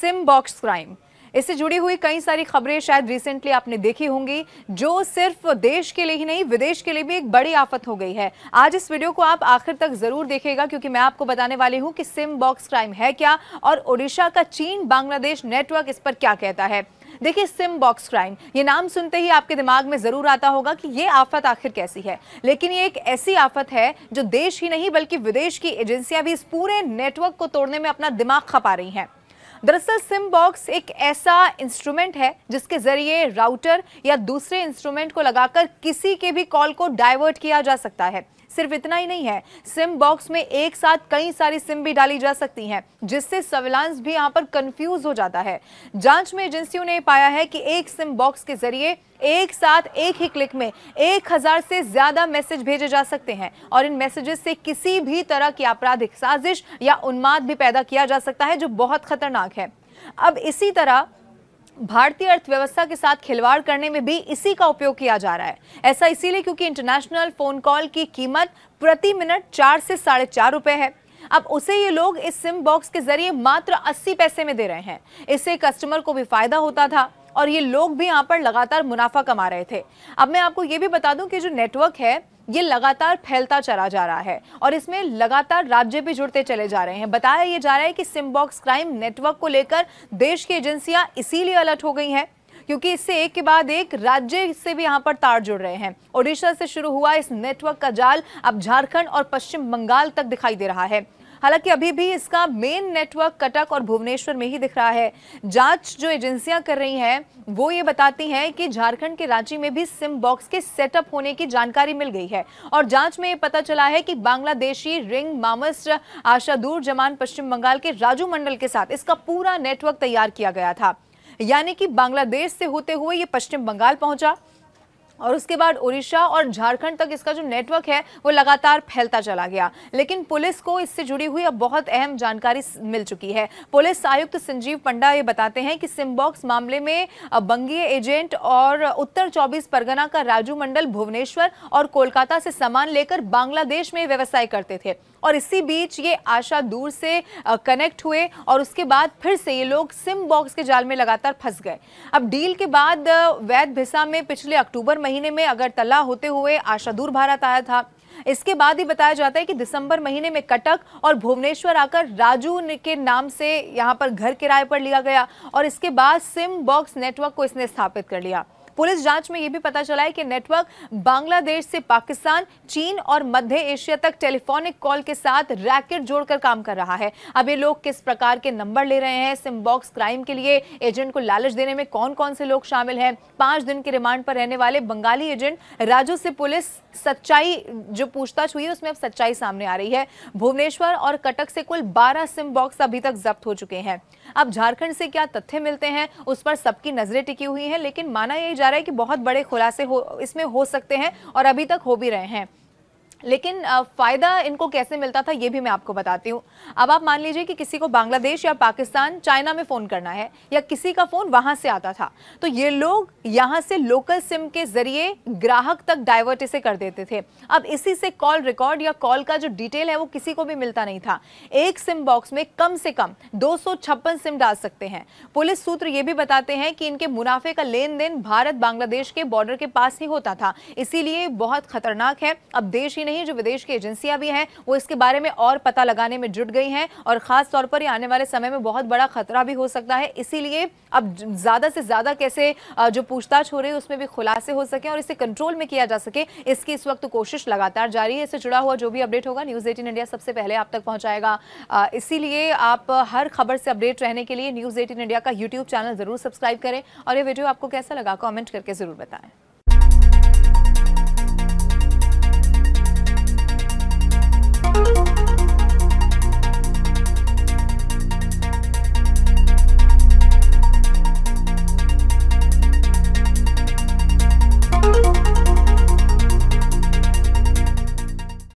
SIM box crime. इससे जुड़ी हुई कई सारी खबरें शायद रिसेंटली आपने देखी होंगी, जो सिर्फ देश के लिए ही नहीं विदेश के लिए भी एक बड़ी आफत हो गई है। आज इस वीडियो को आप आखिर तक जरूर देखिएगा, क्योंकि मैं आपको बताने वाली हूं कि सिम बॉक्स क्राइम है क्या और ओडिशा का चीन बांग्लादेश नेटवर्क इस पर क्या कहता है। देखिए, सिम बॉक्स क्राइम, ये नाम सुनते ही आपके दिमाग में जरूर आता होगा कि ये आफत आखिर कैसी है, लेकिन ये एक ऐसी आफत है जो देश ही नहीं बल्कि विदेश की एजेंसियां भी इस पूरे नेटवर्क को तोड़ने में अपना दिमाग खपा रही हैं। दरअसल सिम बॉक्स एक ऐसा इंस्ट्रूमेंट है जिसके जरिए राउटर या दूसरे इंस्ट्रूमेंट को लगाकर किसी के भी कॉल को डाइवर्ट किया जा सकता है। सिर्फ इतना ही नहीं है, सिम बॉक्स में एक साथ कई सारी सिम भी डाली जा सकती हैं, जिससे सर्विलांस भी यहां पर कंफ्यूज हो जाता है। जांच में एजेंसियों ने पाया है कि एक सिम बॉक्स के जरिए एक साथ एक ही क्लिक में 1000 से ज्यादा मैसेज भेजे जा सकते हैं और इन मैसेजेस से किसी भी तरह की आपराधिक साजिश या उन्माद भी पैदा किया जा सकता है, जो बहुत खतरनाक है। अब इसी तरह भारतीय अर्थव्यवस्था के साथ खिलवाड़ करने में भी इसी का उपयोग किया जा रहा है। ऐसा इसीलिए क्योंकि इंटरनेशनल फोन कॉल की कीमत प्रति मिनट 4 से 4.5 रुपए है। अब उसे ये लोग इस सिम बॉक्स के जरिए मात्र 80 पैसे में दे रहे हैं। इससे कस्टमर को भी फायदा होता था और ये लोग भी यहाँ पर लगातार मुनाफा कमा रहे थे। अब मैं आपको ये भी बता दूं कि जो नेटवर्क है ये लगातार फैलता चला जा रहा है और इसमें लगातार राज्य भी जुड़ते चले जा रहे हैं। बताया ये जा रहा है कि सिम बॉक्स क्राइम नेटवर्क को लेकर देश की एजेंसियां इसीलिए अलर्ट हो गई हैं क्योंकि इससे एक के बाद एक राज्य से भी यहां पर तार जुड़ रहे हैं। ओडिशा से शुरू हुआ इस नेटवर्क का जाल अब झारखंड और पश्चिम बंगाल तक दिखाई दे रहा है। हालांकि अभी भी इसका मेन नेटवर्क कटक और भुवनेश्वर में ही दिख रहा है। जांच जो एजेंसियां कर रही हैं वो ये बताती हैं कि झारखंड के रांची में भी सिम बॉक्स के सेटअप होने की जानकारी मिल गई है और जांच में ये पता चला है कि बांग्लादेशी रिंग मामस आशादूर जमान पश्चिम बंगाल के राजू मंडल के साथ इसका पूरा नेटवर्क तैयार किया गया था। यानी कि बांग्लादेश से होते हुए ये पश्चिम बंगाल पहुंचा और उसके बाद ओडिशा और झारखंड तक इसका जो नेटवर्क है वो लगातार फैलता चला गया। लेकिन पुलिस को इससे जुड़ी हुई अब बहुत अहम जानकारी मिल चुकी है। पुलिस आयुक्त संजीव पंडा ये बताते हैं कि सिम बॉक्स मामले में बंगीय एजेंट और उत्तर 24 परगना का राजू मंडल भुवनेश्वर और कोलकाता से सामान लेकर बांग्लादेश में व्यवसाय करते थे और इसी बीच ये आशा दूर से कनेक्ट हुए और उसके बाद फिर से ये लोग सिम बॉक्स के जाल में लगातार फंस गए। अब डील के बाद वैध भिसा में पिछले अक्टूबर महीने में अगरतला होते हुए आशादूर भारत आया था। इसके बाद ही बताया जाता है कि दिसंबर महीने में कटक और भुवनेश्वर आकर राजू के नाम से यहाँ पर घर किराए पर लिया गया और इसके बाद सिम बॉक्स नेटवर्क को इसने स्थापित कर लिया। पुलिस जांच में यह भी पता चला है कि नेटवर्क बांग्लादेश से पाकिस्तान, चीन और मध्य एशिया तक टेलीफोनिक कॉल के साथ रैकेट जोड़कर काम कर रहा है। अब ये लोग किस प्रकार के नंबर ले रहे हैं, सिम बॉक्स क्राइम के लिए एजेंट को लालच देने में कौन कौन से लोग शामिल हैं, 5 दिन के रिमांड पर रहने वाले बंगाली एजेंट राजू से पुलिस सच्चाई जो पूछताछ हुई है उसमें अब सच्चाई सामने आ रही है। भुवनेश्वर और कटक से कुल 12 सिम बॉक्स अभी तक जब्त हो चुके हैं। अब झारखंड से क्या तथ्य मिलते हैं उस पर सबकी नजरें टिकी हुई हैं, लेकिन माना यही जा रहा है कि बहुत बड़े खुलासे इसमें हो सकते हैं और अभी तक हो भी रहे हैं। लेकिन फायदा इनको कैसे मिलता था ये भी मैं आपको बताती हूँ। अब आप मान लीजिए कि किसी को बांग्लादेश या पाकिस्तान, चाइना में फोन करना है या किसी का फोन वहां से आता था, तो ये लोग यहां से लोकल सिम के जरिए ग्राहक तक डाइवर्ट इसे कर देते थे। अब इसी से कॉल रिकॉर्ड या कॉल का जो डिटेल है वो किसी को भी मिलता नहीं था। एक सिम बॉक्स में कम से कम 256 सिम डाल सकते हैं। पुलिस सूत्र ये भी बताते हैं कि इनके मुनाफे का लेन देन भारत बांग्लादेश के बॉर्डर के पास ही होता था, इसीलिए बहुत खतरनाक है। अब देश ही जो विदेश की एजेंसियां भी हैं वो इसके बारे में और पता लगाने में जुट गई हैं और खास तौर पर ये आने वाले समय में बहुत बड़ा खतरा भी हो सकता है। इसीलिए अब ज्यादा से ज्यादा कैसे जो पूछताछ हो रही है उसमें भी खुलासे हो सके और इसे कंट्रोल में किया जा सके, इसकी इस वक्त कोशिश लगातार जारी है। इससे जुड़ा हुआ जो भी अपडेट होगा न्यूज़ 18 इंडिया सबसे पहले आप तक पहुंचाएगा। इसीलिए आप हर खबर से अपडेट रहने के लिए न्यूज़ 18 इंडिया का यूट्यूब चैनल जरूर सब्सक्राइब करें और ये वीडियो आपको कैसा लगा कमेंट करके जरूर बताएं।